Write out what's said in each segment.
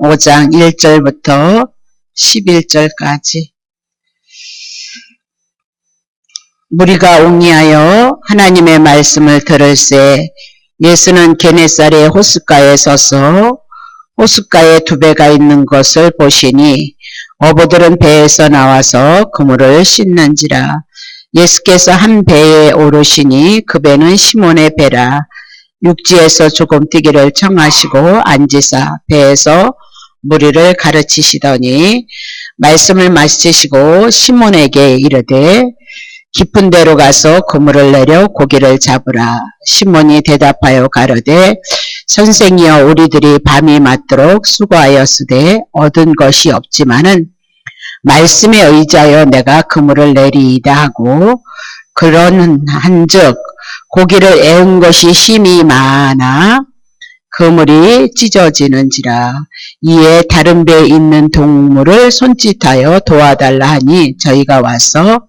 5장 1절부터 11절까지. 무리가 옹이하여 하나님의 말씀을 들을새 예수는 게네사렛 호숫가에 서서 호숫가에 두 배가 있는 것을 보시니 어부들은 배에서 나와서 그물을 씻는지라. 예수께서 한 배에 오르시니 그 배는 시몬의 배라. 육지에서 조금 뛰기를 청하시고 앉으사 배에서 무리를 가르치시더니 말씀을 마치시고 시몬에게 이르되 깊은 데로 가서 그물을 내려 고기를 잡으라. 시몬이 대답하여 가로되 선생이여 우리들이 밤이 맞도록 수고하였으되 얻은 것이 없지만은 말씀에 의지하여 내가 그물을 내리이다 하고 그런 한즉 고기를 애운 것이 심히 많아 그물이 찢어지는지라. 이에 다른 배에 있는 동물을 손짓하여 도와달라 하니 저희가 와서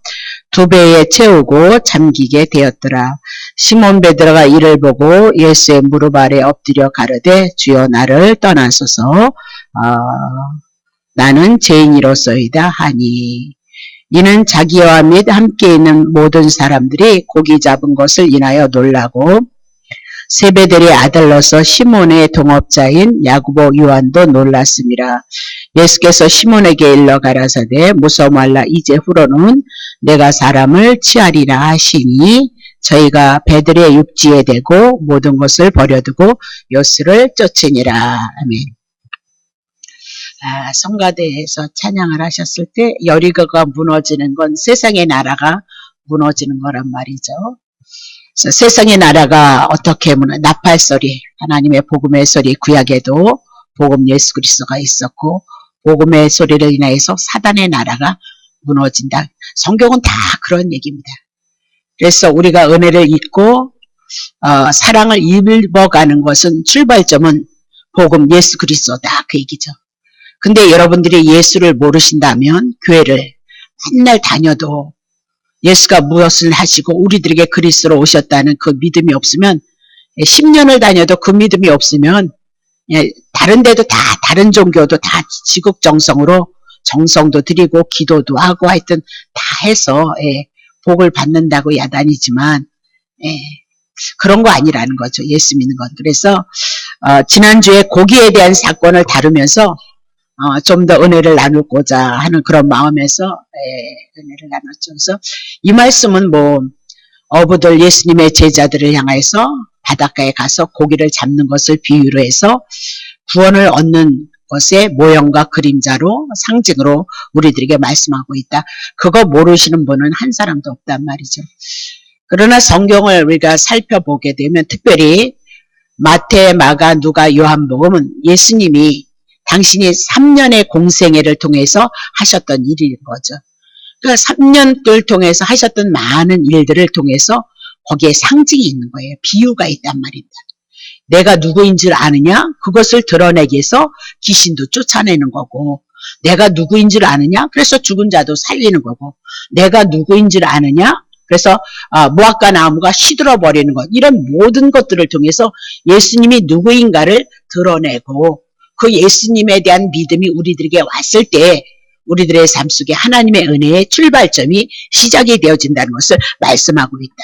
두 배에 채우고 잠기게 되었더라. 시몬 베드로가 이를 보고 예수의 무릎 아래 엎드려 가르되 주여 나를 떠나소서 나는 죄인이로소이다 하니 이는 자기와 및 함께 있는 모든 사람들이 고기 잡은 것을 인하여 놀라고 세베델의 아들로서 시몬의 동업자인 야고보 요한도 놀랐음이라. 예수께서 시몬에게 일러 가라사대 무서워 말라. 이제후로는 내가 사람을 취하리라 하시니 저희가 배들의 육지에 대고 모든 것을 버려두고 예수를 쫓으니라. 아멘. 성가대에서 찬양을 하셨을 때 여리고가 무너지는 건 세상의 나라가 무너지는 거란 말이죠. 그래서 세상의 나라가 어떻게 나팔 소리, 하나님의 복음의 소리, 구약에도 복음 예수 그리스도가 있었고 복음의 소리를 인하여서 사단의 나라가 무너진다. 성경은 다 그런 얘기입니다. 그래서 우리가 은혜를 잊고 사랑을 입어가는 것은 출발점은 복음 예수 그리스도다 그 얘기죠. 근데 여러분들이 예수를 모르신다면 교회를 맨날 다녀도 예수가 무엇을 하시고 우리들에게 그리스도로 오셨다는 그 믿음이 없으면 10년을 다녀도 그 믿음이 없으면 다른 데도 다 다른 종교도 다 지극정성으로 정성도 드리고 기도도 하고 하여튼 다 해서 복을 받는다고 야단이지만 그런 거 아니라는 거죠. 예수 믿는 건. 그래서 지난주에 고기에 대한 사건을 다루면서 좀 더 은혜를 나누고자 하는 그런 마음에서 은혜를 나눴죠. 그래서 이 말씀은 어부들 예수님의 제자들을 향해서 바닷가에 가서 고기를 잡는 것을 비유로 해서 구원을 얻는 것의 모형과 그림자로 상징으로 우리들에게 말씀하고 있다. 그거 모르시는 분은 한 사람도 없단 말이죠. 그러나 성경을 우리가 살펴보게 되면 특별히 마태, 마가, 누가, 요한복음은 예수님이 당신이 3년의 공생애를 통해서 하셨던 일인 거죠. 그러니까 3년을 통해서 하셨던 많은 일들을 통해서 거기에 상징이 있는 거예요. 비유가 있단 말입니다. 내가 누구인 줄 아느냐? 그것을 드러내기 위해서 귀신도 쫓아내는 거고 내가 누구인 줄 아느냐? 그래서 죽은 자도 살리는 거고 내가 누구인 줄 아느냐? 그래서 무화과 나무가 시들어 버리는 것 이런 모든 것들을 통해서 예수님이 누구인가를 드러내고 그 예수님에 대한 믿음이 우리들에게 왔을 때 우리들의 삶 속에 하나님의 은혜의 출발점이 시작이 되어진다는 것을 말씀하고 있다.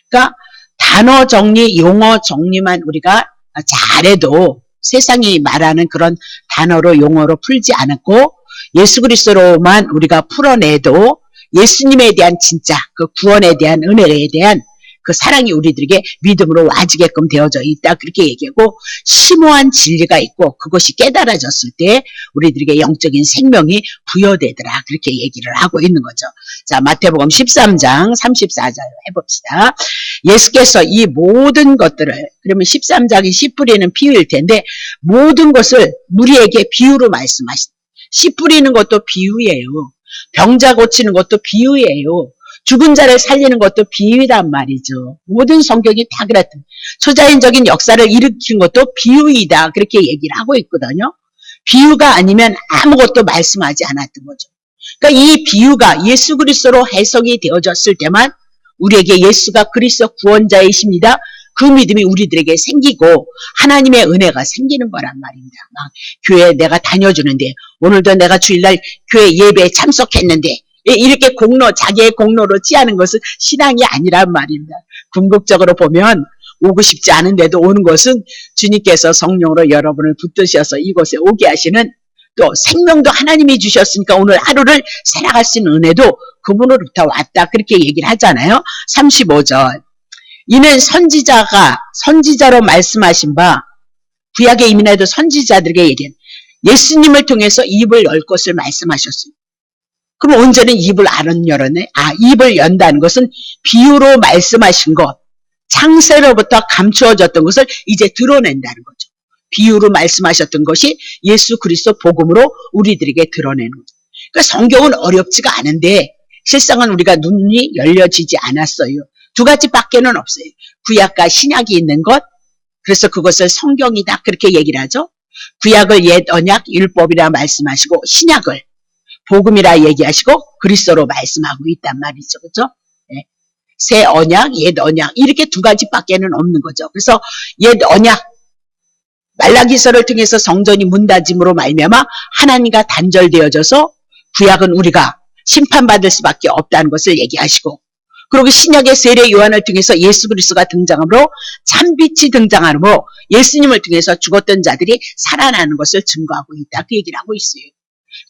그러니까 단어 정리, 용어 정리만 우리가 잘해도 세상이 말하는 그런 단어로 용어로 풀지 않았고 예수 그리스도로만 우리가 풀어내도 예수님에 대한 진짜 그 구원에 대한 은혜에 대한 그 사랑이 우리들에게 믿음으로 와지게끔 되어져 있다. 그렇게 얘기하고 심오한 진리가 있고 그것이 깨달아졌을 때 우리들에게 영적인 생명이 부여되더라. 그렇게 얘기를 하고 있는 거죠. 자, 마태복음 13장 34절 해봅시다. 예수께서 이 모든 것들을 그러면 13장이 씨 뿌리는 비유일 텐데 모든 것을 우리에게 비유로 말씀하신다. 씨 뿌리는 것도 비유예요. 병자 고치는 것도 비유예요. 죽은 자를 살리는 것도 비유란 말이죠. 모든 성경이 다 그렇다. 초자연적인 역사를 일으킨 것도 비유이다. 그렇게 얘기를 하고 있거든요. 비유가 아니면 아무것도 말씀하지 않았던 거죠. 그러니까 이 비유가 예수 그리스도로 해석이 되어졌을 때만 우리에게 예수가 그리스도 구원자이십니다. 그 믿음이 우리들에게 생기고 하나님의 은혜가 생기는 거란 말입니다. 막 교회에 내가 다녀주는데 오늘도 내가 주일날 교회 예배에 참석했는데 이렇게 자기의 공로로 취하는 것은 신앙이 아니란 말입니다. 궁극적으로 보면 오고 싶지 않은데도 오는 것은 주님께서 성령으로 여러분을 붙드셔서 이곳에 오게 하시는, 또 생명도 하나님이 주셨으니까 오늘 하루를 살아갈 수 있는 은혜도 그분으로부터 왔다, 그렇게 얘기를 하잖아요. 35절. 이는 선지자로 말씀하신 바, 구약의 이민에도 선지자들에게 얘기한 예수님을 통해서 입을 열 것을 말씀하셨어요. 그럼 언제는 입을 안 열었네? 입을 연다는 것은 비유로 말씀하신 것, 창세로부터 감추어졌던 것을 이제 드러낸다는 거죠. 비유로 말씀하셨던 것이 예수 그리스도 복음으로 우리들에게 드러내는 거죠. 그러니까 성경은 어렵지가 않은데 실상은 우리가 눈이 열려지지 않았어요. 두 가지밖에는 없어요. 구약과 신약이 있는 것, 그래서 그것을 성경이다 그렇게 얘기를 하죠. 구약을 옛 언약 율법이라 말씀하시고 신약을 복음이라 얘기하시고 그리스도로 말씀하고 있단 말이죠. 그렇죠? 네. 새 언약, 옛 언약 이렇게 두 가지밖에는 없는 거죠. 그래서 옛 언약 말라기서를 통해서 성전이 문닫음으로 말미암아 하나님과 단절되어져서 구약은 우리가 심판받을 수밖에 없다는 것을 얘기하시고, 그리고 신약의 세례 요한을 통해서 예수 그리스도가 등장함으로 참빛이 등장하므로 예수님을 통해서 죽었던 자들이 살아나는 것을 증거하고 있다, 그 얘기를 하고 있어요.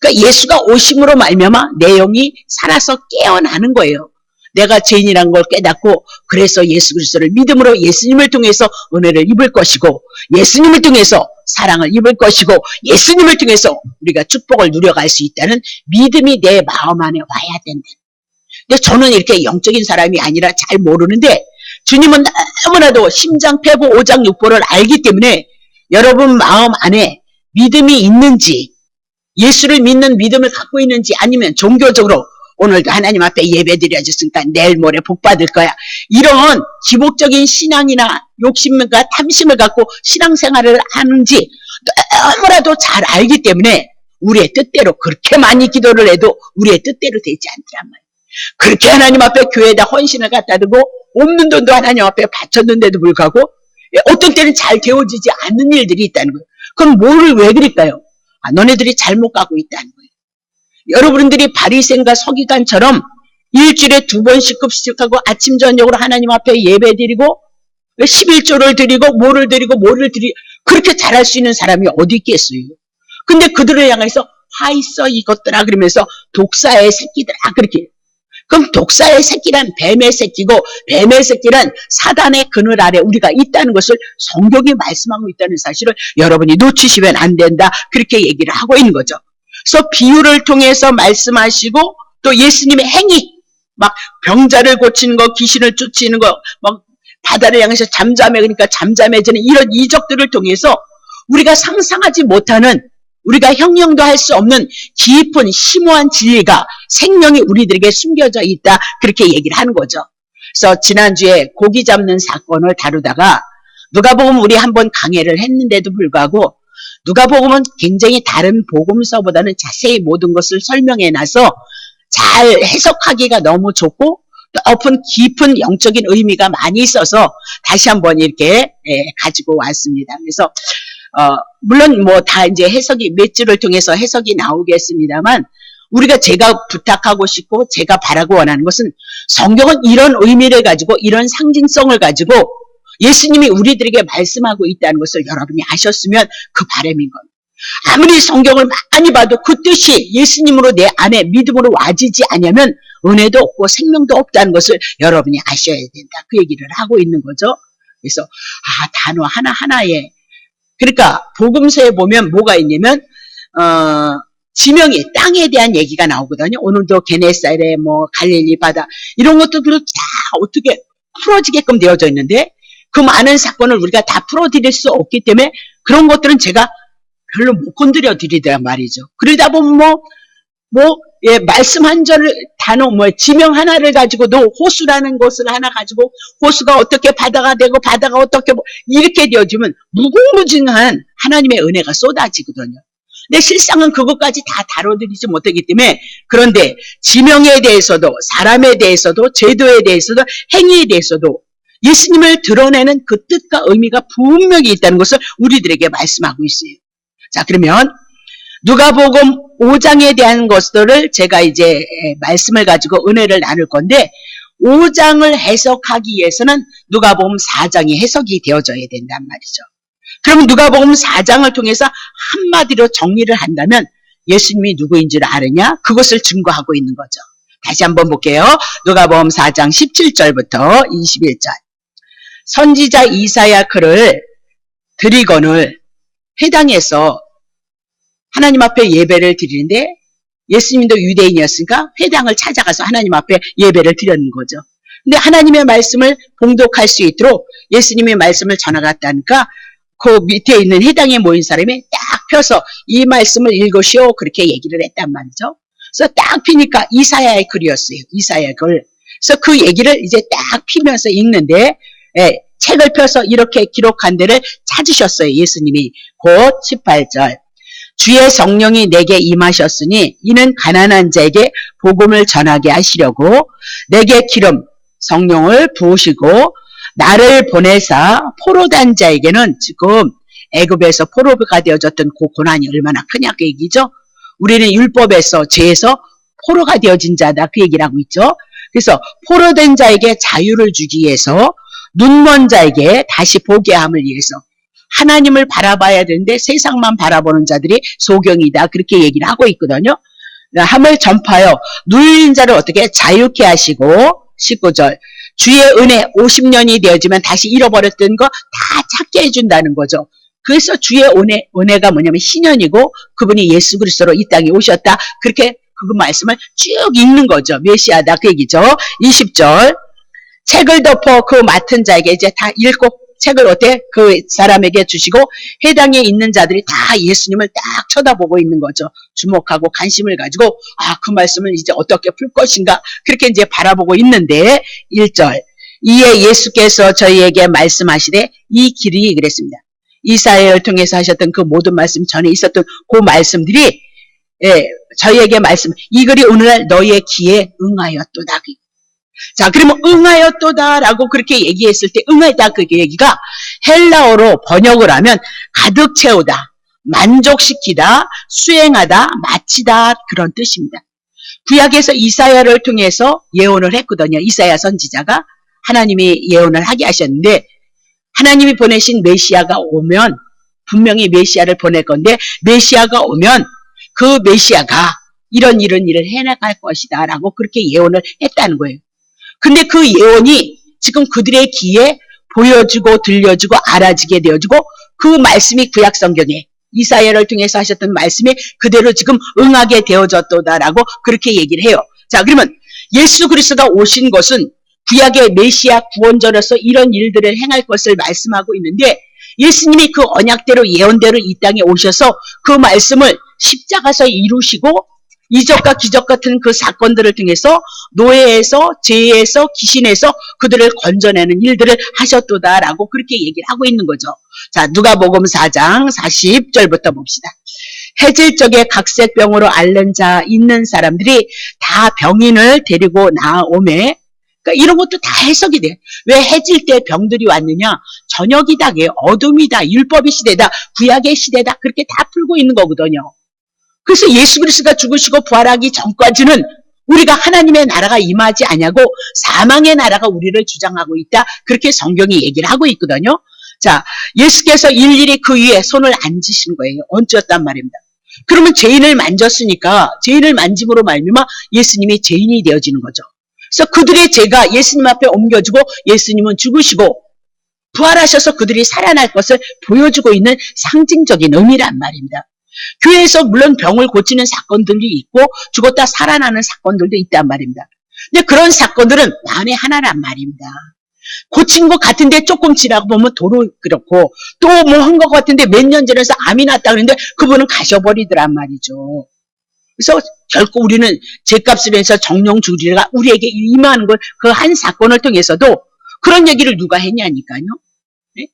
그러니까 예수가 오심으로 말미암아 내 영이 살아서 깨어나는 거예요. 내가 죄인이란 걸 깨닫고 그래서 예수 그리스도를 믿음으로 예수님을 통해서 은혜를 입을 것이고 예수님을 통해서 사랑을 입을 것이고 예수님을 통해서 우리가 축복을 누려갈 수 있다는 믿음이 내 마음 안에 와야 된다. 근데 저는 이렇게 영적인 사람이 아니라 잘 모르는데 주님은 너무나도 심장폐부 오장육부를 알기 때문에 여러분 마음 안에 믿음이 있는지, 예수를 믿는 믿음을 갖고 있는지, 아니면 종교적으로 오늘도 하나님 앞에 예배 드려줬으니까 내일 모레 복 받을 거야, 이런 기복적인 신앙이나 욕심과 탐심을 갖고 신앙생활을 하는지 너무나도 잘 알기 때문에 우리의 뜻대로 그렇게 많이 기도를 해도 우리의 뜻대로 되지 않더란 말이에요. 그렇게 하나님 앞에 교회에다 헌신을 갖다 두고 없는 돈도 하나님 앞에 바쳤는데도 불구하고 어떤 때는 잘 되어지지 않는 일들이 있다는 거예요. 그럼 뭐를 왜 그럴까요? 너네들이 잘못 가고 있다는 거예요. 여러분들이 바리새인과 서기관처럼 일주일에 2번씩 급식하고 아침 저녁으로 하나님 앞에 예배드리고 11조를 드리고 뭐를 드리고 그렇게 잘할 수 있는 사람이 어디 있겠어요. 근데 그들을 향해서 화 있어 이것들아 그러면서 독사의 새끼들아 그렇게. 그럼 독사의 새끼란 뱀의 새끼고 뱀의 새끼란 사단의 그늘 아래 우리가 있다는 것을 성경이 말씀하고 있다는 사실을 여러분이 놓치시면 안 된다, 그렇게 얘기를 하고 있는 거죠. 그래서 비유를 통해서 말씀하시고 또 예수님의 행위, 막 병자를 고치는 거, 귀신을 쫓치는 거, 막 바다를 향해서 그러니까 잠잠해지는 이런 이적들을 통해서 우리가 상상하지 못하는, 우리가 형용도 할 수 없는 깊은 심오한 진리가, 생명이 우리들에게 숨겨져 있다, 그렇게 얘기를 하는 거죠. 그래서 지난주에 고기 잡는 사건을 다루다가 누가복음 우리 한번 강해를 했는데도 불구하고 누가복음은 굉장히 다른 복음서보다는 자세히 모든 것을 설명해놔서 잘 해석하기가 너무 좋고 또 깊은 영적인 의미가 많이 있어서 다시 한번 이렇게 가지고 왔습니다. 그래서 물론 뭐 다 이제 해석이 몇 줄을 통해서 해석이 나오겠습니다만, 우리가 제가 부탁하고 싶고 제가 바라고 원하는 것은 성경은 이런 의미를 가지고 이런 상징성을 가지고 예수님이 우리들에게 말씀하고 있다는 것을 여러분이 아셨으면 그 바람인 겁니다. 아무리 성경을 많이 봐도 그 뜻이 예수님으로 내 안에 믿음으로 와지지 않으면 은혜도 없고 생명도 없다는 것을 여러분이 아셔야 된다, 그 얘기를 하고 있는 거죠. 그래서 단어 하나하나에, 그러니까 복음서에 보면 뭐가 있냐면 지명이 땅에 대한 얘기가 나오거든요. 오늘도 게네사렛, 뭐 갈릴리 바다 이런 것들도 다 어떻게 풀어지게끔 되어져 있는데 그 많은 사건을 우리가 다 풀어드릴 수 없기 때문에 그런 것들은 제가 별로 못 건드려 드리단 말이죠. 그러다 보면 말씀 한 절을 단어 지명 하나를 가지고도 호수라는 것을 하나 가지고 호수가 어떻게 바다가 되고 바다가 어떻게 이렇게 되어지면 무궁무진한 하나님의 은혜가 쏟아지거든요. 근데 실상은 그것까지 다 다뤄드리지 못하기 때문에, 그런데 지명에 대해서도 사람에 대해서도 제도에 대해서도 행위에 대해서도 예수님을 드러내는 그 뜻과 의미가 분명히 있다는 것을 우리들에게 말씀하고 있어요. 자, 그러면 누가복음 5장에 대한 것들을 제가 이제 말씀을 가지고 은혜를 나눌 건데 5장을 해석하기 위해서는 누가복음 4장이 해석이 되어져야 된단 말이죠. 그러면 누가복음 4장을 통해서 한마디로 정리를 한다면 예수님이 누구인 줄 아느냐? 그것을 증거하고 있는 거죠. 다시 한번 볼게요. 누가복음 4장 17절부터 21절. 선지자 이사야 글을 드리거늘 회당에서 하나님 앞에 예배를 드리는데 예수님도 유대인이었으니까 회당을 찾아가서 하나님 앞에 예배를 드리는 거죠. 근데 하나님의 말씀을 봉독할 수 있도록 예수님의 말씀을 전하갔다니까 그 밑에 있는 회당에 모인 사람이 딱 펴서 이 말씀을 읽으시오 그렇게 얘기를 했단 말이죠. 그래서 딱 피니까 이사야의 글이었어요. 이사야의 글. 그래서 그 얘기를 이제 딱 피면서 읽는데 책을 펴서 이렇게 기록한 데를 찾으셨어요. 예수님이. 곧 18절. 주의 성령이 내게 임하셨으니 이는 가난한 자에게 복음을 전하게 하시려고 내게 기름 성령을 부으시고 나를 보내사 포로된 자에게는 지금 애굽에서 포로가 되어졌던 그 고난이 얼마나 크냐 그 얘기죠. 우리는 율법에서 죄에서 포로가 되어진 자다 그 얘기를 하고 있죠. 그래서 포로된 자에게 자유를 주기 위해서 눈먼 자에게 다시 보게 함을 위해서 하나님을 바라봐야 되는데 세상만 바라보는 자들이 소경이다 그렇게 얘기를 하고 있거든요. 함을 전파하여 눌린 자를 어떻게 자유케 하시고 19절 주의 은혜 50년이 되어지면 다시 잃어버렸던 거 다 찾게 해준다는 거죠. 그래서 주의 은혜가 뭐냐면 신현이고 그분이 예수 그리스도로 이 땅에 오셨다. 그렇게 그 말씀을 쭉 읽는 거죠. 메시아다 그 얘기죠. 20절 책을 덮어 그 맡은 자에게 이제 다 읽고 책을 어때? 그 사람에게 주시고 회당에 있는 자들이 다 예수님을 딱 쳐다보고 있는 거죠. 주목하고 관심을 가지고 그 말씀을 이제 어떻게 풀 것인가 그렇게 이제 바라보고 있는데 1절 이에 예수께서 저희에게 말씀하시되 이 길이 그랬습니다. 이사야를 통해서 하셨던 그 모든 말씀 전에 있었던 그 말씀들이 저희에게 말씀 이 글이 오늘날 너희의 귀에 응하였도다. 자, 그러면 응하였도다라고 그렇게 얘기했을 때 응하였다 그 얘기가 헬라어로 번역을 하면 가득 채우다, 만족시키다, 수행하다, 마치다 그런 뜻입니다. 구약에서 이사야를 통해서 예언을 했거든요. 이사야 선지자가 하나님이 예언을 하게 하셨는데 하나님이 보내신 메시아가 오면 분명히 메시아를 보낼 건데 메시아가 오면 그 메시아가 이런 일을 해나갈 것이다 라고 그렇게 예언을 했다는 거예요. 근데 그 예언이 지금 그들의 귀에 보여주고 들려주고 알아지게 되어지고 그 말씀이 구약 성경에 이사야를 통해서 하셨던 말씀이 그대로 지금 응하게 되어졌도다라고 그렇게 얘기를 해요. 자, 그러면 예수 그리스도가 오신 것은 구약의 메시아 구원자로서 이런 일들을 행할 것을 말씀하고 있는데 예수님이 그 언약대로 예언대로 이 땅에 오셔서 그 말씀을 십자가에서 이루시고 이적과 기적 같은 그 사건들을 통해서 노예에서 죄에서 귀신에서 그들을 건져내는 일들을 하셨도다라고 그렇게 얘기를 하고 있는 거죠. 자, 누가복음 4장 40절부터 봅시다. 해질 적에 각색병으로 앓는 자 있는 사람들이 다 병인을 데리고 나오매 그러니까 이런 것도 다 해석이 돼. 왜 해질 때 병들이 왔느냐? 저녁이다, 어둠이다, 율법의 시대다, 구약의 시대다 그렇게 다 풀고 있는 거거든요. 그래서 예수 그리스도가 죽으시고 부활하기 전까지는 우리가 하나님의 나라가 임하지 않냐고 사망의 나라가 우리를 주장하고 있다. 그렇게 성경이 얘기를 하고 있거든요. 자, 예수께서 일일이 그 위에 손을 얹으신 거예요. 얹었단 말입니다. 그러면 죄인을 만졌으니까 죄인을 만짐으로 말미암아 예수님이 죄인이 되어지는 거죠. 그래서 그들의 죄가 예수님 앞에 옮겨지고 예수님은 죽으시고 부활하셔서 그들이 살아날 것을 보여주고 있는 상징적인 의미란 말입니다. 교회에서 물론 병을 고치는 사건들이 있고 죽었다 살아나는 사건들도 있단 말입니다. 근데 그런 사건들은 만에 하나란 말입니다. 고친 것 같은데 조금 지나고 보면 도로 그렇고 또 뭐 한 것 같은데 몇 년 전에서 암이 났다 그러는데 그분은 가셔버리더란 말이죠. 그래서 결코 우리는 죄값을 해서 정령 주리가 우리에게 임하는 걸 그 한 사건을 통해서도 그런 얘기를 누가 했냐니까요. 네?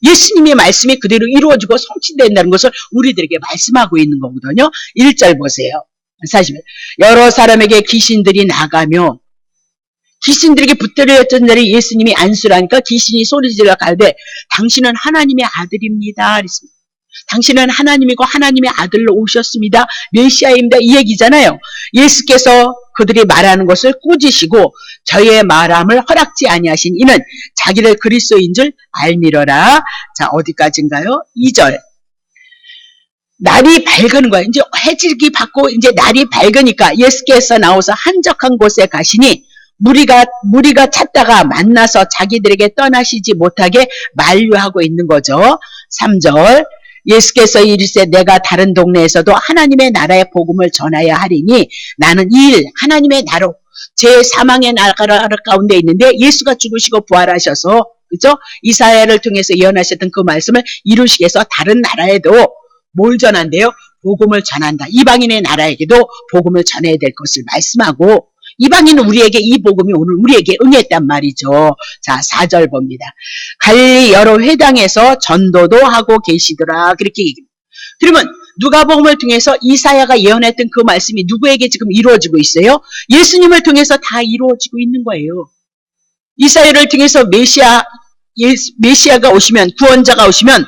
예수님의 말씀이 그대로 이루어지고 성취된다는 것을 우리들에게 말씀하고 있는 거거든요. 1절 보세요. 사실 여러 사람에게 귀신들이 나가며 귀신들에게 붙들렸던 자리 예수님이 안수를 하니까 귀신이 소리질러 가되 당신은 하나님의 아들입니다. 그랬습니다. 당신은 하나님이고 하나님의 아들로 오셨습니다. 메시아입니다. 이 얘기잖아요. 예수께서 그들이 말하는 것을 꾸짖으시고 저의 말함을 허락지 아니하신 이는 자기를 그리스도인 줄 알미러라. 자, 어디까지인가요? 2절. 날이 밝은 거예요. 이제 해질기 받고 이제 날이 밝으니까 예수께서 나오서 한적한 곳에 가시니 무리가 찾다가 만나서 자기들에게 떠나시지 못하게 만류하고 있는 거죠. 3절. 예수께서 이르시되 내가 다른 동네에서도 하나님의 나라의 복음을 전하여야 하리니 나는 이 일 하나님의 나라 제 사망의 나라 가운데 있는데 예수가 죽으시고 부활하셔서 그죠? 이사야를 통해서 예언하셨던 그 말씀을 이루시기 위해서 다른 나라에도 뭘 전한대요? 복음을 전한다. 이방인의 나라에게도 복음을 전해야 될 것을 말씀하고 이방인은 우리에게 이 복음이 오늘 우리에게 응했단 말이죠. 자, 4절 봅니다. 갈릴리 여러 회당에서 전도도 하고 계시더라. 그렇게 얘기합니다. 그러면 누가복음을 통해서 이사야가 예언했던 그 말씀이 누구에게 지금 이루어지고 있어요? 예수님을 통해서 다 이루어지고 있는 거예요. 이사야를 통해서 메시아가 오시면, 구원자가 오시면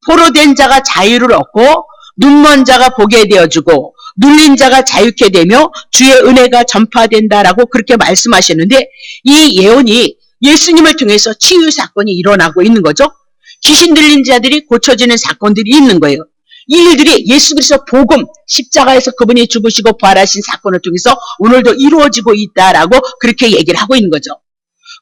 포로된 자가 자유를 얻고 눈먼 자가 보게 되어주고 눌린 자가 자유케 되며 주의 은혜가 전파된다라고 그렇게 말씀하셨는데 이 예언이 예수님을 통해서 치유 사건이 일어나고 있는 거죠. 귀신 들린 자들이 고쳐지는 사건들이 있는 거예요. 이 일들이 예수 그리스도 복음, 십자가에서 그분이 죽으시고 부활하신 사건을 통해서 오늘도 이루어지고 있다라고 그렇게 얘기를 하고 있는 거죠.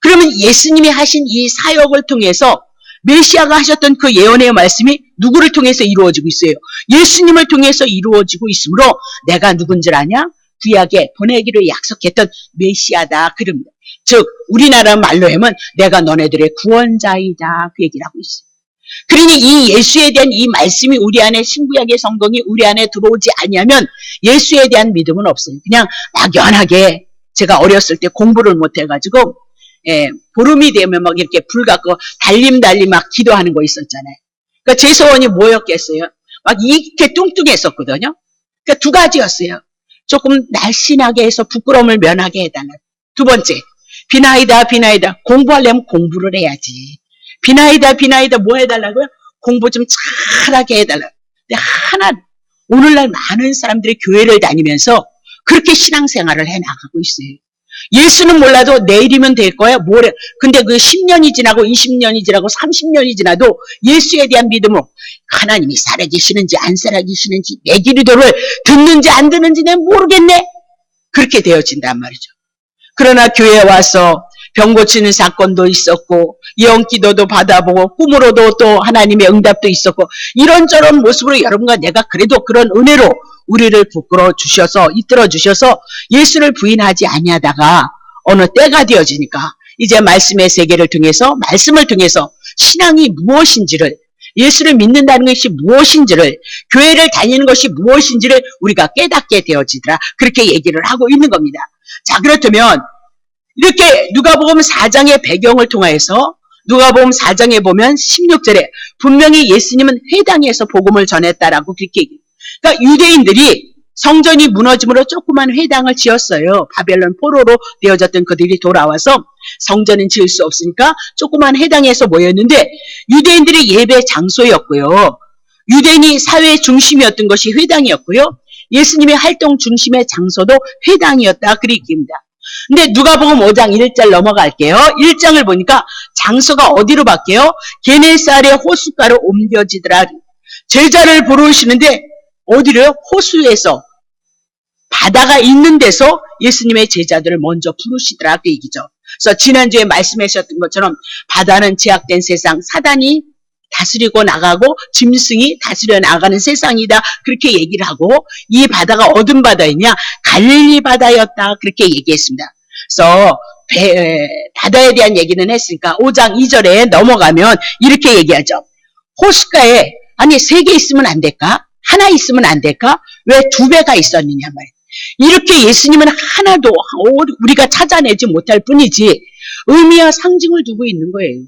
그러면 예수님이 하신 이 사역을 통해서 메시아가 하셨던 그 예언의 말씀이 누구를 통해서 이루어지고 있어요? 예수님을 통해서 이루어지고 있으므로 내가 누군 줄 아냐? 구약에 보내기로 약속했던 메시아다. 그럽니다. 즉 우리나라 말로 하면 내가 너네들의 구원자이다. 그 얘기를 하고 있어요. 그러니 이 예수에 대한 이 말씀이 우리 안에 신구약의 성경이 우리 안에 들어오지 아니하면 예수에 대한 믿음은 없어요. 그냥 막연하게 제가 어렸을 때 공부를 못해가지고 보름이 되면 막 이렇게 불 갖고 달림 막 기도하는 거 있었잖아요. 그러니까 제 소원이 뭐였겠어요? 막 이렇게 뚱뚱했었거든요. 그러니까 두 가지였어요. 조금 날씬하게 해서 부끄러움을 면하게 해달라. 두 번째, 비나이다. 공부하려면 공부를 해야지. 비나이다. 뭐 해달라고요? 공부 좀 잘하게 해달라. 근데 오늘날 많은 사람들이 교회를 다니면서 그렇게 신앙생활을 해나가고 있어요. 예수는 몰라도 내일이면 될 거야. 뭐래. 근데 그 10년이 지나고 20년이 지나고 30년이 지나도 예수에 대한 믿음으로 하나님이 살아계시는지 안 살아계시는지 내 기도를 듣는지 안 듣는지 내가 모르겠네. 그렇게 되어진단 말이죠. 그러나 교회에 와서 병 고치는 사건도 있었고 예언기도도 받아보고 꿈으로도 또 하나님의 응답도 있었고 이런저런 모습으로 여러분과 내가 그래도 그런 은혜로 우리를 이끌어 주셔서 예수를 부인하지 아니하다가 어느 때가 되어지니까 이제 말씀의 세계를 통해서 말씀을 통해서 신앙이 무엇인지를 예수를 믿는다는 것이 무엇인지를 교회를 다니는 것이 무엇인지를 우리가 깨닫게 되어지더라. 그렇게 얘기를 하고 있는 겁니다. 자, 그렇다면 이렇게 누가복음 4장의 배경을 통해서 누가복음 4장에 보면 16절에 분명히 예수님은 회당에서 복음을 전했다라고 그렇게 얘기해요. 그러니까 유대인들이 성전이 무너짐으로 조그만 회당을 지었어요. 바벨론 포로로 되어졌던 그들이 돌아와서 성전은 지을 수 없으니까 조그만 회당에서 모였는데 유대인들의 예배 장소였고요. 유대인이 사회의 중심이었던 것이 회당이었고요. 예수님의 활동 중심의 장소도 회당이었다. 그 얘기입니다. 근데 누가복음 5장 1절 넘어갈게요. 1장을 보니까 장소가 어디로 바뀌어요? 게네사렛 호숫가로 옮겨지더라. 제자를 보러 오시는데 어디로요? 호수에서 바다가 있는 데서 예수님의 제자들을 먼저 부르시더라. 그 얘기죠. 그래서 지난주에 말씀하셨던 것처럼 바다는 제약된 세상, 사단이 다스리고 나가고 짐승이 다스려 나가는 세상이다. 그렇게 얘기를 하고 이 바다가 어떤 바다이냐? 갈릴리 바다였다. 그렇게 얘기했습니다. 그래서 바다에 대한 얘기는 했으니까 5장 2절에 넘어가면 이렇게 얘기하죠. 호숫가에 아니 3개 있으면 안 될까? 하나 있으면 안 될까? 왜 2배가 있었느냐 말이에요. 이렇게 예수님은 하나도 우리가 찾아내지 못할 뿐이지 의미와 상징을 두고 있는 거예요.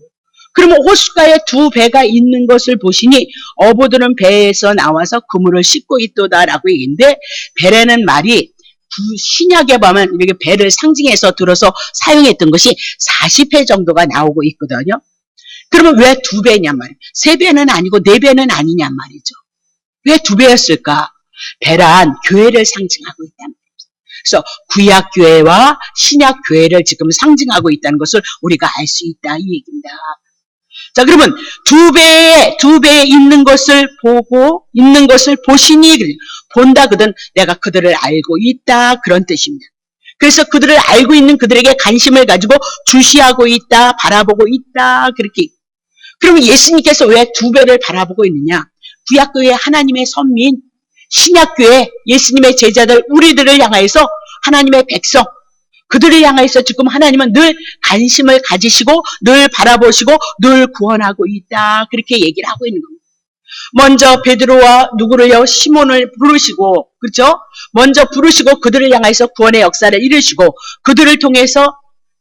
그러면 호숫가에 2배가 있는 것을 보시니 어부들은 배에서 나와서 그물을 씻고 있도다라고 얘기인데 배라는 말이 신약에 보면 이렇게 배를 상징해서 들어서 사용했던 것이 40회 정도가 나오고 있거든요. 그러면 왜 2배냔 말이에요. 3배는 아니고 4배는 아니냔 말이죠. 왜 2배였을까? 배란 교회를 상징하고 있단 말이에요. 그래서 구약교회와 신약교회를 지금 상징하고 있다는 것을 우리가 알 수 있다 이 얘기입니다. 자, 그러면 2배에 있는 것을 보고 있는 것을 보시니 본다 그든 내가 그들을 알고 있다 그런 뜻입니다. 그래서 그들을 알고 있는 그들에게 관심을 가지고 주시하고 있다 바라보고 있다 그렇게. 그러면 예수님께서 왜 2배를 바라보고 있느냐? 구약교회 하나님의 선민, 신약교회 예수님의 제자들 우리들을 향하여서 하나님의 백성 그들을 향하여서 지금 하나님은 늘 관심을 가지시고 늘 바라보시고 늘 구원하고 있다 그렇게 얘기를 하고 있는 겁니다. 먼저 베드로와 누구를요? 시몬을 부르시고 그렇죠? 먼저 부르시고 그들을 향해서 구원의 역사를 이루시고 그들을 통해서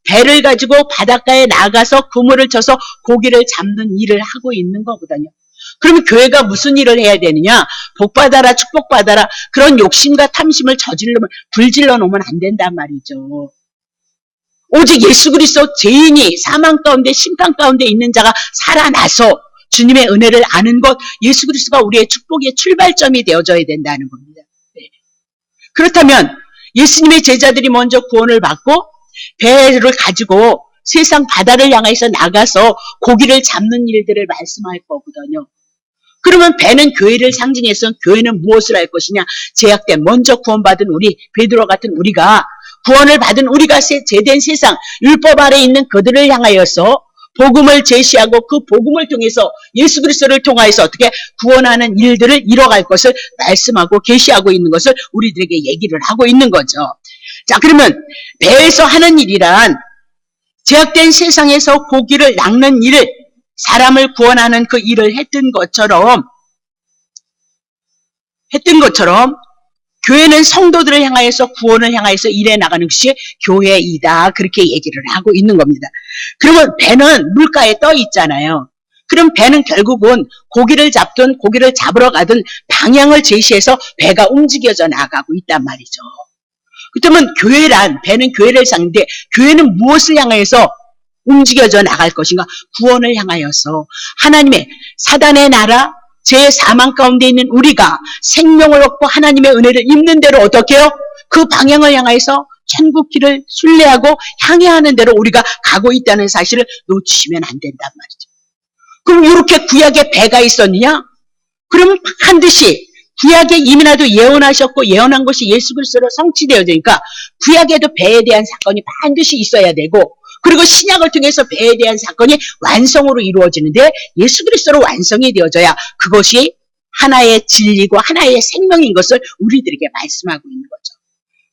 배를 가지고 바닷가에 나가서 그물을 쳐서 고기를 잡는 일을 하고 있는 거거든요. 그러면 교회가 무슨 일을 해야 되느냐? 복받아라 축복받아라 그런 욕심과 탐심을 불질러 놓으면 안 된단 말이죠. 오직 예수 그리스도 죄인이 사망 가운데 심판 가운데 있는 자가 살아나서 주님의 은혜를 아는 것 예수 그리스도가 우리의 축복의 출발점이 되어져야 된다는 겁니다. 네. 그렇다면 예수님의 제자들이 먼저 구원을 받고 배를 가지고 세상 바다를 향해서 나가서 고기를 잡는 일들을 말씀할 거거든요. 그러면 배는 교회를 상징해서 교회는 무엇을 할 것이냐? 죄악된 먼저 구원받은 우리 베드로 같은 우리가 구원을 받은 우리가 제된 세상 율법 아래 있는 그들을 향하여서 복음을 제시하고 그 복음을 통해서 예수 그리스도를 통하여서 어떻게 구원하는 일들을 이뤄갈 것을 말씀하고 계시하고 있는 것을 우리들에게 얘기를 하고 있는 거죠. 자, 그러면 배에서 하는 일이란 죄악된 세상에서 고기를 낚는 일을 사람을 구원하는 그 일을 했던 것처럼 교회는 성도들을 향하여서 구원을 향하여서 일해 나가는 것이 교회이다. 그렇게 얘기를 하고 있는 겁니다. 그러면 배는 물가에 떠 있잖아요. 그럼 배는 결국은 고기를 잡든 고기를 잡으러 가든 방향을 제시해서 배가 움직여져 나가고 있단 말이죠. 그렇다면 배는 교회를 상대 교회는 무엇을 향하여서 움직여져 나갈 것인가? 구원을 향하여서 하나님의 사단의 나라 제 사망 가운데 있는 우리가 생명을 얻고 하나님의 은혜를 입는 대로 어떻게 해요? 그 방향을 향해서 천국 길을 순례하고 향해 하는 대로 우리가 가고 있다는 사실을 놓치시면 안 된단 말이죠. 그럼 이렇게 구약에 배가 있었느냐? 그럼 반드시 구약에 이미나도 예언하셨고 예언한 것이 예수 그리스도로 성취되어지니까 구약에도 배에 대한 사건이 반드시 있어야 되고 그리고 신약을 통해서 배에 대한 사건이 완성으로 이루어지는데 예수 그리스도로 완성이 되어져야 그것이 하나의 진리고 하나의 생명인 것을 우리들에게 말씀하고 있는 거죠.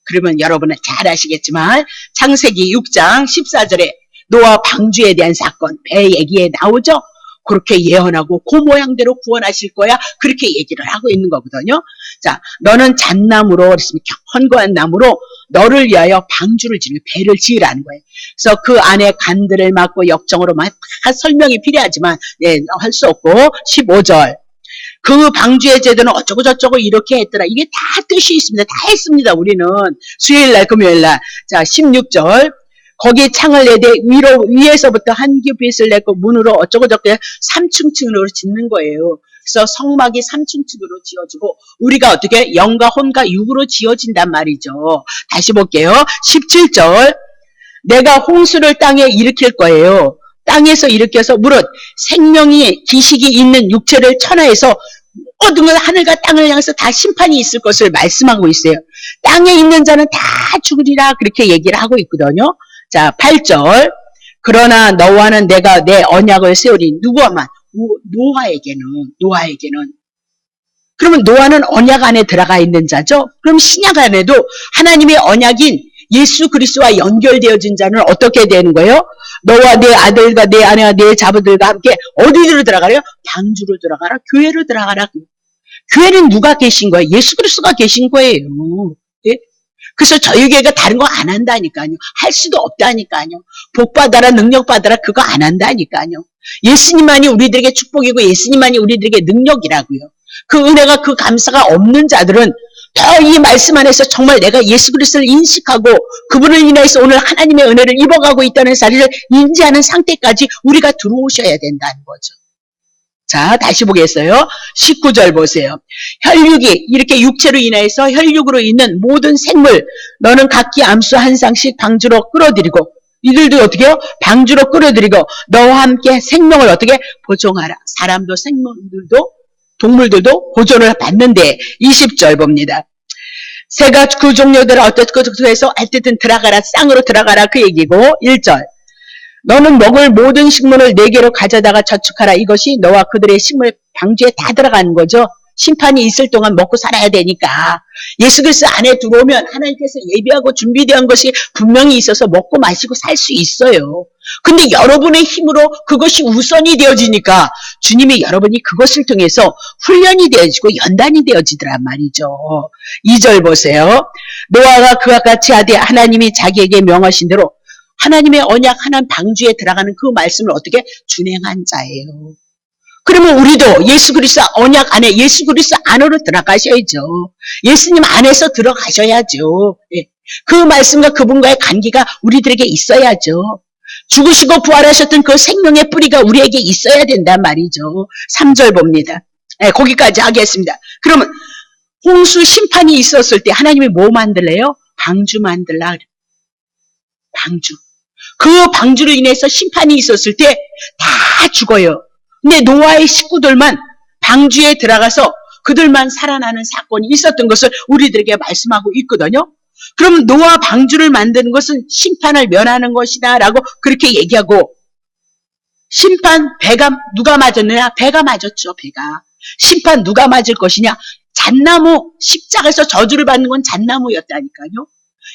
그러면 여러분은 잘 아시겠지만 창세기 6장 14절에 노아 방주에 대한 사건 배 얘기에 나오죠. 그렇게 예언하고 그 모양대로 구원하실 거야. 그렇게 얘기를 하고 있는 거거든요. 자, 너는 잣나무로 그랬으면 헌거한 나무로 너를 위하여 방주를 지는 배를 지으라는 거예요. 그래서 그 안에 간들을 막고 역정으로 다 설명이 필요하지만 할 수 없고 15절 그 방주의 제도는 어쩌고 저쩌고 이렇게 했더라. 이게 다 뜻이 있습니다. 다 했습니다. 우리는 수요일날 금요일날. 자 16절 거기에 창을 내되 위에서부터 한 규빗을 내고 문으로 어쩌고 저쩌고 3층으로 짓는 거예요. 그래서 성막이 3층으로 지어지고 우리가 어떻게 영과 혼과 육으로 지어진단 말이죠. 다시 볼게요. 17절 내가 홍수를 땅에 일으킬 거예요. 땅에서 일으켜서 무릇 생명이 기식이 있는 육체를 천하에서 모든 건 하늘과 땅을 향해서 다 심판이 있을 것을 말씀하고 있어요. 땅에 있는 자는 다 죽으리라 그렇게 얘기를 하고 있거든요. 자 8절 그러나 너와는 내가 내 언약을 세우리 누구와만 노아에게는 그러면 노아는 언약 안에 들어가 있는 자죠. 그럼 신약 안에도 하나님의 언약인 예수 그리스도와 연결되어진 자는 어떻게 되는 거예요? 너와 내 아들과 내 아내와 내 자부들과 함께 어디로 들어가래요? 방주로 들어가라. 교회로 들어가라. 교회는 누가 계신 거예요? 예수 그리스도가 계신 거예요. 예? 그래서 저희 교회가 다른 거 안 한다니까요. 할 수도 없다니까요. 복 받아라 능력 받아라 그거 안 한다니까요. 예수님만이 우리들에게 축복이고 예수님만이 우리들에게 능력이라고요. 그 은혜가 그 감사가 없는 자들은 더 이 말씀 안에서 정말 내가 예수 그리스도를 인식하고 그분을 인해서 오늘 하나님의 은혜를 입어가고 있다는 사실을 인지하는 상태까지 우리가 들어오셔야 된다는 거죠. 자, 다시 보겠어요. 19절 보세요. 혈육이 이렇게 육체로 인해서 혈육으로 있는 모든 생물 너는 각기 암수 한 쌍씩 방주로 끌어들이고 이들도 어떻게 해요? 방주로 끌어들이고 너와 함께 생명을 어떻게 보존하라. 사람도 생물들도 동물들도 보존을 받는데 20절 봅니다. 새가 그 종류대로 어떻게 해서 어쨌든 들어가라. 쌍으로 들어가라 그 얘기고 1절 너는 먹을 모든 식물을 4개로 가져다가 저축하라. 이것이 너와 그들의 식물 방주에 다 들어가는 거죠. 심판이 있을 동안 먹고 살아야 되니까. 예수 그리스도 안에 들어오면 하나님께서 예비하고 준비되어 것이 분명히 있어서 먹고 마시고 살 수 있어요. 근데 여러분의 힘으로 그것이 우선이 되어지니까 주님이 여러분이 그것을 통해서 훈련이 되어지고 연단이 되어지더란 말이죠. 2절 보세요. 노아가 그와 같이 하되 하나님이 자기에게 명하신 대로 하나님의 언약 하나님 방주에 들어가는 그 말씀을 어떻게 준행한 자예요. 그러면 우리도 예수 그리스도 언약 안에 예수 그리스도 안으로 들어가셔야죠. 예수님 안에서 들어가셔야죠. 예. 그 말씀과 그분과의 관계가 우리들에게 있어야죠. 죽으시고 부활하셨던 그 생명의 뿌리가 우리에게 있어야 된단 말이죠. 3절 봅니다. 예, 거기까지 하겠습니다. 그러면 홍수 심판이 있었을 때 하나님이 뭐 만들래요? 방주 만들라 그래요. 방주. 그 방주로 인해서 심판이 있었을 때 다 죽어요. 근데 노아의 식구들만 방주에 들어가서 그들만 살아나는 사건이 있었던 것을 우리들에게 말씀하고 있거든요. 그럼 노아 방주를 만드는 것은 심판을 면하는 것이다 라고 그렇게 얘기하고 심판 배가 누가 맞았느냐? 배가 맞았죠. 배가. 심판 누가 맞을 것이냐? 잣나무 십자가에서 저주를 받는 건 잣나무였다니까요.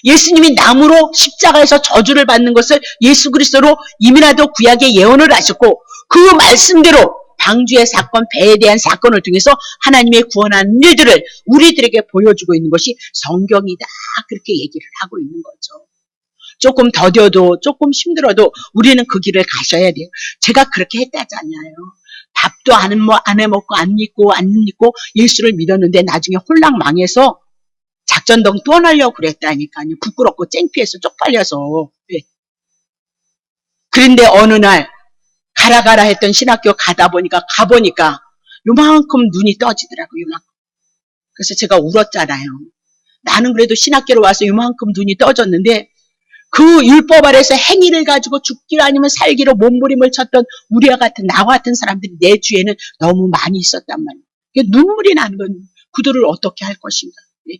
예수님이 나무로 십자가에서 저주를 받는 것을 예수 그리스도로 이미나도 구약에 예언을 하셨고 그 말씀대로 방주의 사건, 배에 대한 사건을 통해서 하나님의 구원하는 일들을 우리들에게 보여주고 있는 것이 성경이다. 그렇게 얘기를 하고 있는 거죠. 조금 더뎌도 조금 힘들어도 우리는 그 길을 가셔야 돼요. 제가 그렇게 했다잖아요. 밥도 안 해먹고 안 입고 예수를 믿었는데 나중에 홀랑 망해서 작전동 떠나려고 그랬다니까요. 부끄럽고 창피해서 쪽팔려서. 네. 그런데 어느 날 가라 했던 신학교 가보니까 요만큼 눈이 떠지더라고요. 요만큼. 그래서 제가 울었잖아요. 나는 그래도 신학교로 와서 요만큼 눈이 떠졌는데 그 율법 아래서 행위를 가지고 죽기로 아니면 살기로 몸부림을 쳤던 우리와 같은 나와 같은 사람들이 내 주위에는 너무 많이 있었단 말이에요. 눈물이 나는 건 그들을 어떻게 할 것인가. 네.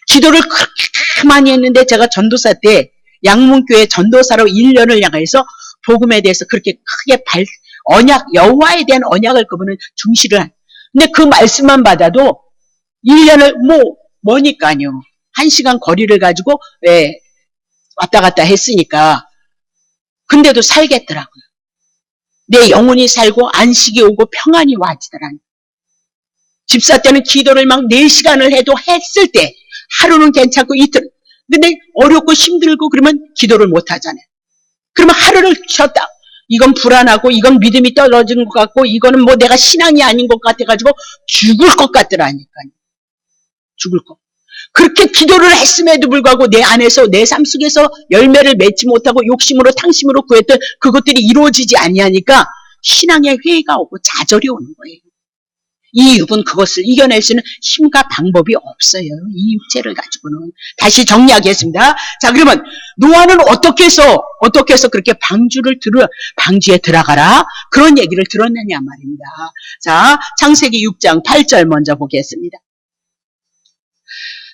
기도를 그렇게 많이 했는데 제가 전도사 때 양문교회 전도사로 1년을 향해서 복음에 대해서 그렇게 크게 언약, 여호와에 대한 언약을 그분은 중시를 한. 근데 그 말씀만 받아도 1년을 뭐니까요. 1시간 거리를 가지고 왔다 갔다 했으니까. 근데도 살겠더라고요. 내 영혼이 살고 안식이 오고 평안이 와지더라고요. 집사 때는 기도를 막 4시간을 해도 했을 때 하루는 괜찮고 이틀. 근데 어렵고 힘들고 그러면 기도를 못 하잖아요. 그러면 하루를 쉬었다. 이건 불안하고 이건 믿음이 떨어진 것 같고 이거는 뭐 내가 신앙이 아닌 것 같아가지고 죽을 것 같더라니까요. 죽을 것. 그렇게 기도를 했음에도 불구하고 내 안에서 내 삶 속에서 열매를 맺지 못하고 욕심으로 탕심으로 구했던 그것들이 이루어지지 아니하니까 신앙의 회의가 오고 좌절이 오는 거예요. 이 육은 그것을 이겨낼 수 있는 힘과 방법이 없어요. 이 육체를 가지고는. 다시 정리하겠습니다. 자, 그러면 노아는 어떻게 해서 그렇게 방주에 들어가라 그런 얘기를 들었느냐 말입니다. 자, 창세기 6장 8절 먼저 보겠습니다.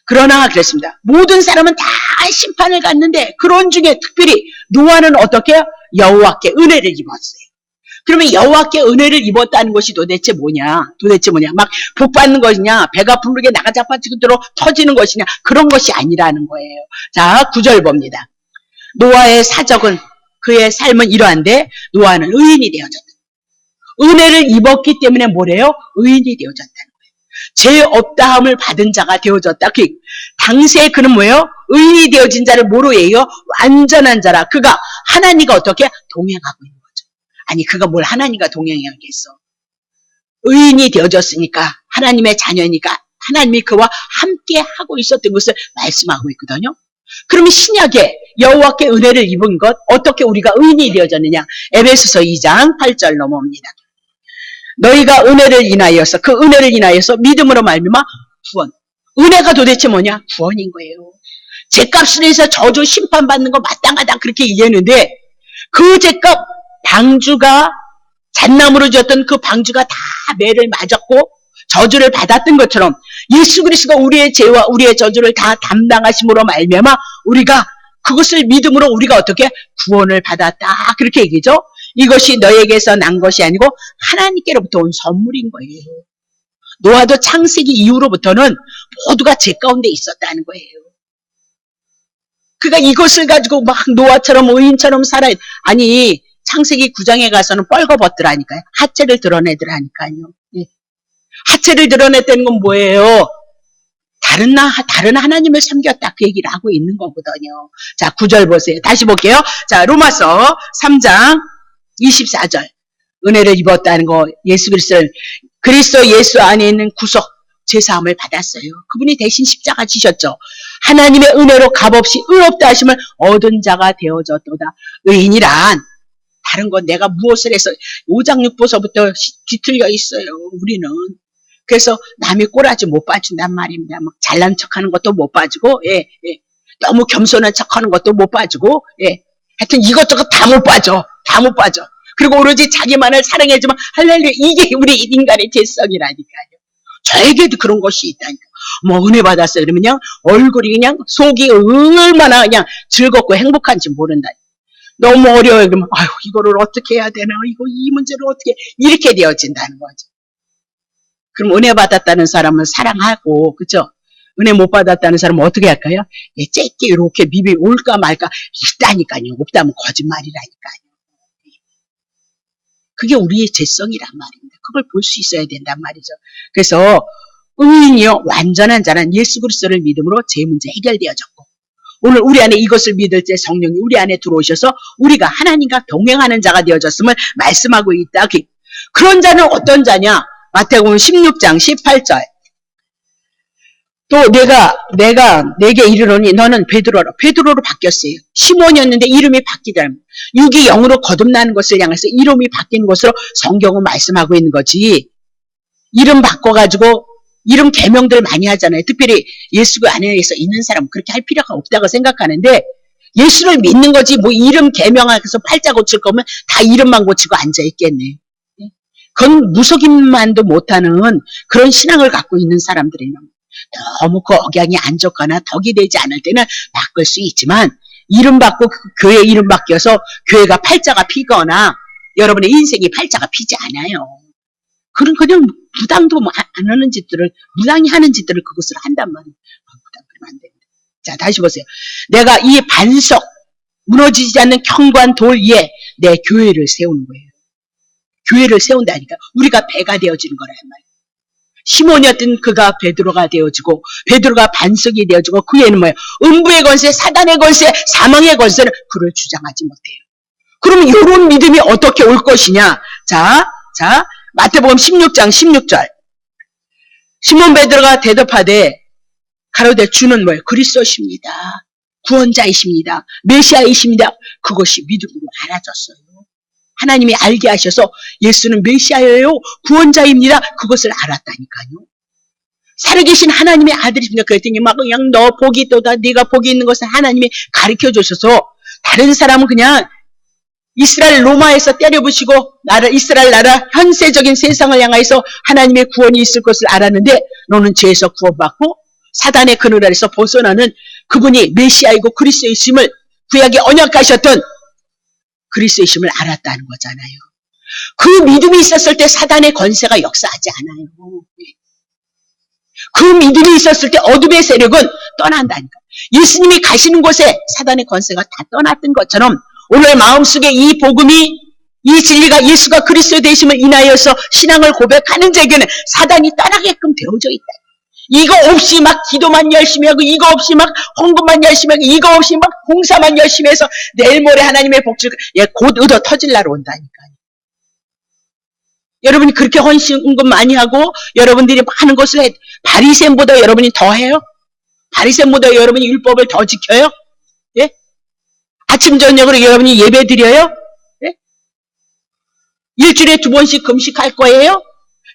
그러나 그랬습니다. 모든 사람은 다 심판을 갖는데 그런 중에 특별히 노아는 어떻게 여호와께 은혜를 입었어요. 그러면 여호와께 은혜를 입었다는 것이 도대체 뭐냐? 막 복 받는 것이냐? 배가 부르게 나가 자빠지도록 터지는 것이냐? 그런 것이 아니라는 거예요. 자, 9절 봅니다. 노아의 사적은 그의 삶은 이러한데 노아는 의인이 되어졌다. 은혜를 입었기 때문에 뭐래요? 의인이 되어졌다는 거예요. 죄 없다함을 받은 자가 되어졌다. 당시에 그는 뭐예요? 의인이 되어진 자를 뭐로 해요? 완전한 자라. 그가 하나님과 어떻게 동행하고 있는 거죠. 아니 그가 뭘 하나님과 동행하겠어. 의인이 되어졌으니까 하나님의 자녀니까 하나님이 그와 함께 하고 있었던 것을 말씀하고 있거든요. 그러면 신약에 여호와께 은혜를 입은 것, 어떻게 우리가 의인이 되어졌느냐? 에베소서 2장 8절 넘어옵니다. 너희가 은혜를 인하여서, 그 은혜를 인하여서 믿음으로 말미암아 구원. 은혜가 도대체 뭐냐? 구원인 거예요. 죄값을 해서 저주 심판받는 거 마땅하다 그렇게 이해했는데, 그 죄값 방주가 잣나무로 지었던 그 방주가 다 매를 맞았고 저주를 받았던 것처럼 예수 그리스도가 우리의 죄와 우리의 저주를 다 담당하심으로 말미암아 우리가 그것을 믿음으로 우리가 어떻게 구원을 받았다 그렇게 얘기죠. 이것이 너에게서 난 것이 아니고 하나님께로부터 온 선물인 거예요. 노아도 창세기 이후로부터는 모두가 죄 가운데 있었다는 거예요. 그러니까 이것을 가지고 막 노아처럼 의인처럼 살아야, 아니 창세기 9장에 가서는 뻘거벗더라니까요. 하체를 드러내더라니까요. 예. 하체를 드러냈다는 건 뭐예요? 다른 하나님을 섬겼다 그 얘기를 하고 있는 거거든요. 자, 9절 보세요. 다시 볼게요. 자, 로마서 3장 24절. 은혜를 입었다는 거, 예수 그리스도 예수 안에 있는 구속, 죄사함을 받았어요. 그분이 대신 십자가 지셨죠. 하나님의 은혜로 값없이 의롭다 하심을 얻은 자가 되어졌도다. 의인이란 다른 건 내가 무엇을 해서 5장 6보서부터 뒤틀려 있어요. 우리는. 그래서 남이 꼬라지 못 봐준단 말입니다. 막 잘난 척하는 것도 못 봐주고, 예. 너무 겸손한 척하는 것도 못 봐주고, 예. 하여튼 이것저것 다 못 봐줘. 다 못 봐줘. 그리고 오로지 자기만을 사랑해주면 할렐루야. 이게 우리 인간의 죄성이라니까요. 저에게도 그런 것이 있다니까. 뭐 은혜 받았어요. 그러면 그냥 얼굴이 그냥 속이 얼마나 그냥 즐겁고 행복한지 모른다니까. 너무 어려워요. 그러면 아유 이거를 어떻게 해야 되나? 이 문제를 어떻게 이렇게 되어진다는 거죠. 그럼 은혜 받았다는 사람은 사랑하고, 그죠? 은혜 못 받았다는 사람은 어떻게 할까요? 예, 째게 이렇게 미비 올까 말까 있다니까요. 없다면 거짓말이라니까요. 그게 우리의 죄성이란 말입니다. 그걸 볼 수 있어야 된단 말이죠. 그래서 의인이요 완전한 자는 예수 그리스도를 믿음으로 죄 문제 해결되어졌고, 오늘 우리 안에 이것을 믿을 때 성령이 우리 안에 들어오셔서 우리가 하나님과 동행하는 자가 되어졌음을 말씀하고 있다. 그런 자는 어떤 자냐? 마태복음 16장 18절. 또 내게 이르노니 너는 베드로로 바뀌었어요. 시몬이었는데 이름이 바뀌더라. 6이 0으로 거듭나는 것을 향해서 이름이 바뀌는 것으로 성경은 말씀하고 있는 거지. 이름 바꿔가지고 이름 개명들 많이 하잖아요. 특별히 예수 안에서 있는 사람은 그렇게 할 필요가 없다고 생각하는데, 예수를 믿는 거지 뭐 이름 개명해서 팔자 고칠 거면 다 이름만 고치고 앉아있겠네. 그건 무속인만도 못하는 그런 신앙을 갖고 있는 사람들이에요. 너무 그 억양이 안 좋거나 덕이 되지 않을 때는 바꿀 수 있지만, 이름 바꾸고 교회 이름 바뀌어서 교회가 팔자가 피거나 여러분의 인생이 팔자가 피지 않아요. 그런 그냥 무당도 안 하는 짓들을, 무당이 하는 짓들을 그것을 한단 말이에요. 무당 그러면 안 됩니다. 자, 다시 보세요. 내가 이 반석, 무너지지 않는 경관 돌 위에 내 교회를 세우는 거예요. 교회를 세운다니까. 우리가 배가 되어지는 거란 말이에요. 시몬이었던 그가 베드로가 되어지고, 베드로가 반석이 되어지고, 그 위에는 뭐예요? 음부의 권세, 사단의 권세, 사망의 권세는 그를 주장하지 못해요. 그러면 이런 믿음이 어떻게 올 것이냐? 자, 마태복음 16장 16절. 시몬 베드로가 대답하되 가로되 주는 뭐예요? 그리스도십니다. 구원자이십니다. 메시아이십니다. 그것이 믿음으로 알아졌어요. 하나님이 알게 하셔서 예수는 메시아예요. 구원자입니다. 그것을 알았다니까요. 살아계신 하나님의 아들이십니다. 그랬더니 막 그냥 너 복이 있도다. 네가 복이 있는 것을 하나님이 가르쳐 주셔서, 다른 사람은 그냥 이스라엘 로마에서 때려부시고 이스라엘 나라 현세적인 세상을 향해서 하나님의 구원이 있을 것을 알았는데, 너는 죄에서 구원받고 사단의 그늘 아래서 벗어나는 그분이 메시아이고 그리스도이심을, 구약에 언약하셨던 그리스도이심을 알았다는 거잖아요. 그 믿음이 있었을 때 사단의 권세가 역사하지 않아요. 그 믿음이 있었을 때 어둠의 세력은 떠난다니까. 예수님이 가시는 곳에 사단의 권세가 다 떠났던 것처럼, 오늘 마음속에 이 복음이, 이 진리가 예수가 그리스도 되심을 인하여서 신앙을 고백하는 자에게는 사단이 떠나게끔 되어져 있다. 이거 없이 막 기도만 열심히 하고, 이거 없이 막 헌금만 열심히 하고, 이거 없이 막 봉사만 열심히 해서 내일 모레 하나님의 복줄 곧 얻어 터질 날 온다니까요. 여러분이 그렇게 헌금 많이 하고 여러분들이 많은 것을 바리새인보다 여러분이 더 해요? 바리새인보다 여러분이 율법을 더 지켜요? 예? 아침 저녁으로 여러분이 예배 드려요? 예? 일주일에 2번씩 금식할 거예요?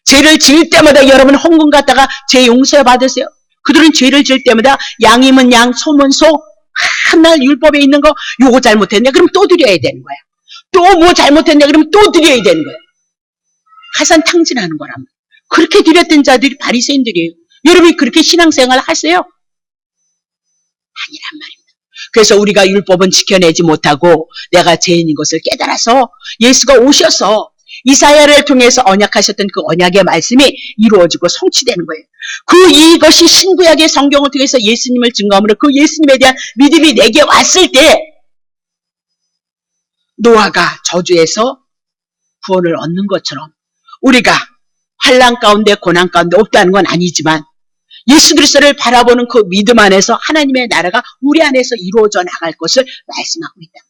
죄를 지을 때마다 여러분 헌금 갖다가 죄 용서 받으세요. 그들은 죄를 지을 때마다 양이면 양, 소면 소, 한날 율법에 있는 거 요거 잘못했네 그럼 또 드려야 되는 거야. 또 뭐 잘못했네 그럼 또 드려야 되는 거야. 가산탕진하는 거란 말이야. 그렇게 드렸던 자들이 바리새인들이에요. 여러분이 그렇게 신앙생활 하세요? 아니란 말입니다. 그래서 우리가 율법은 지켜내지 못하고 내가 죄인인 것을 깨달아서 예수가 오셔서 이사야를 통해서 언약하셨던 그 언약의 말씀이 이루어지고 성취되는 거예요. 이것이 신구약의 성경을 통해서 예수님을 증거함으로 그 예수님에 대한 믿음이 내게 왔을 때 노아가 저주에서 구원을 얻는 것처럼 우리가 환난 가운데 고난 가운데 없다는 건 아니지만 예수 그리스도를 바라보는 그 믿음 안에서 하나님의 나라가 우리 안에서 이루어져 나갈 것을 말씀하고 있단 말이에요.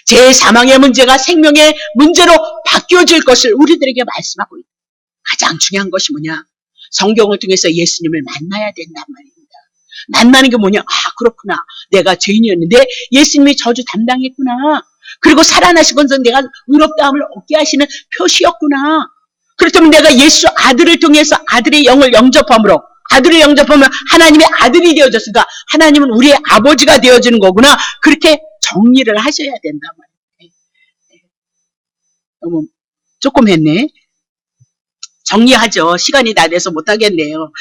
제 사망의 문제가 생명의 문제로 바뀌어질 것을 우리들에게 말씀하고 있다. 가장 중요한 것이 뭐냐? 성경을 통해서 예수님을 만나야 된단 말입니다. 만나는 게 뭐냐? 그렇구나. 내가 죄인이었는데 예수님이 저주 담당했구나. 그리고 살아나신 것은 내가 의롭다함을 얻게 하시는 표시였구나. 그렇다면 내가 예수 아들을 통해서 아들의 영을 영접함으로 아들을 영접하면 하나님의 아들이 되어졌으니까 하나님은 우리의 아버지가 되어지는 거구나. 그렇게 정리를 하셔야 된단 말이에요. 너무 조금 했네. 정리하죠. 시간이 다 돼서 못하겠네요.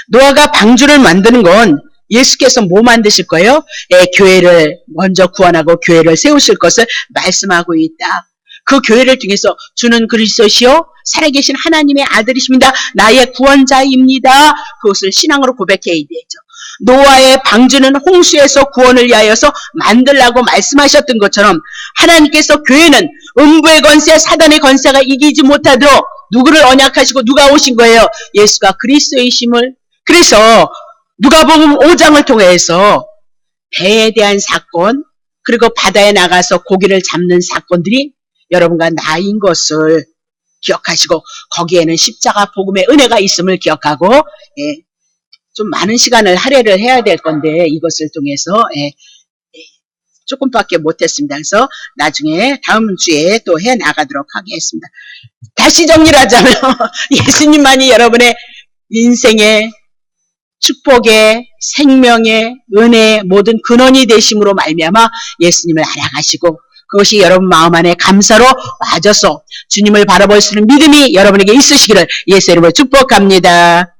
노아가 방주를 만드는 건 예수께서 뭐 만드실 거예요? 교회를 먼저 구원하고 교회를 세우실 것을 말씀하고 있다. 그 교회를 통해서 주는 그리스도시요 살아계신 하나님의 아들이십니다. 나의 구원자입니다. 그것을 신앙으로 고백해야 되죠. 노아의 방주는 홍수에서 구원을 위하여서 만들라고 말씀하셨던 것처럼 하나님께서 교회는 음부의 권세, 사단의 권세가 이기지 못하도록 누구를 언약하시고 누가 오신 거예요? 예수가 그리스도이심을. 그래서 누가복음 5장을 통해서 배에 대한 사건 그리고 바다에 나가서 고기를 잡는 사건들이 여러분과 나인 것을 기억하시고 거기에는 십자가 복음의 은혜가 있음을 기억하고 좀 많은 시간을 할애를 해야 될 건데 이것을 통해서 조금밖에 못했습니다. 그래서 나중에 다음 주에 또 해나가도록 하겠습니다. 다시 정리를 하자면 예수님만이 여러분의 인생의 축복의 생명의 은혜의 모든 근원이 되심으로 말미암아 예수님을 알아가시고 그것이 여러분 마음 안에 감사로 와져서 주님을 바라볼 수 있는 믿음이 여러분에게 있으시기를 예수 이름으로 축복합니다.